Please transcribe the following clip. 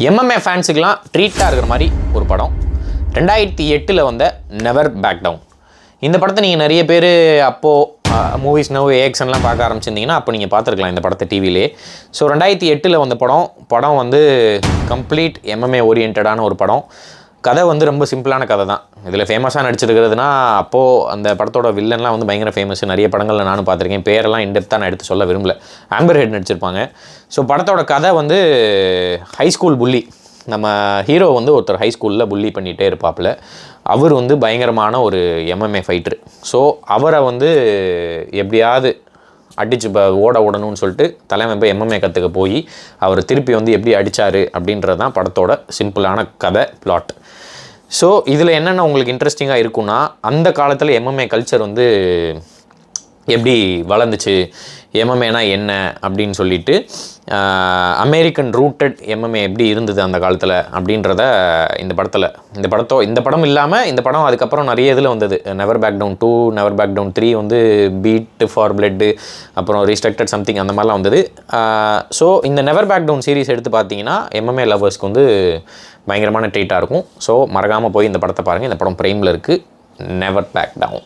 MMA ஃபேன்ஸுக்கெலாம் ட்ரீட்டாக இருக்கிற மாதிரி ஒரு படம் 2008 வந்த நெவர் பேக் டவுன். இந்த படத்தை நீங்கள் நிறைய பேர் அப்போது மூவிஸ் நவ் ஏக்ஷன்லாம் பார்க்க ஆரம்பிச்சிருந்தீங்கன்னா அப்போ நீங்கள் பார்த்துருக்கலாம் இந்த படத்தை டிவிலே. ஸோ 2008 வந்த படம் வந்து கம்ப்ளீட் எம்எம்ஏ ஓரியன்டான ஒரு படம். கதை வந்து ரொம்ப சிம்பிளான கதை தான். இதில் ஃபேமஸாக நடிச்சிருக்கிறதுனா அப்போது அந்த படத்தோட வில்லன்லாம் வந்து பயங்கர ஃபேமஸ். நிறைய படங்களில் நானும் பார்த்துருக்கேன். பேரெல்லாம் இன்டெப்த்தாக நான் எடுத்து சொல்ல விரும்பல. ஆம்பர் ஹெட் நடிச்சிருப்பாங்க. ஸோ படத்தோட கதை வந்து ஹைஸ்கூல் புள்ளி. நம்ம ஹீரோ வந்து ஒருத்தர் ஹைஸ்கூலில் புள்ளி பண்ணிகிட்டே இருப்பாப்புல. அவர் வந்து பயங்கரமான ஒரு எம்எம்ஏ ஃபைட்ரு. ஸோ அவரை வந்து எப்படியாவது அடித்து ஓடணும்னு சொல்லிட்டு தலைவன் போய் எம்எம்ஏ கற்றுக்க போய் அவர் திருப்பி வந்து எப்படி அடித்தார் அப்படின்றது தான் படத்தோட சிம்பிளான கதை பிளாட். ஸோ இதில் என்னென்ன உங்களுக்கு இன்ட்ரெஸ்டிங்காக இருக்குன்னா, அந்த காலத்தில் எம்எம்ஏ கல்ச்சர் வந்து எப்படி வளர்ந்துச்சு, எம்எம்ஏனா என்ன அப்படின்னு சொல்லிட்டு அமெரிக்கன் ரூட்டட் எம்எம்ஏ எப்படி இருந்தது அந்த காலத்தில் அப்படின்றத இந்த படம் இல்லாமல் இந்த படம் அதுக்கப்புறம் நிறைய இதில் வந்தது. Never back down 2, never back down 3 வந்து பீட் ஃபார் பிளட்டு, அப்புறம் ரீஸ்ட்ரக்டட் சம்திங் அந்த மாதிரிலாம் வந்தது. ஸோ இந்த நெவர் பேக் டவுன் சீரிஸ் எடுத்து பார்த்தீங்கன்னா எம்எம்ஏ லவர்ஸ்க்கு வந்து பயங்கரமான ட்ரீட்டாக இருக்கும். ஸோ மறக்காமல் போய் இந்த படத்தை பாருங்கள். இந்த படம் பிரைமில் இருக்குது. Never back down.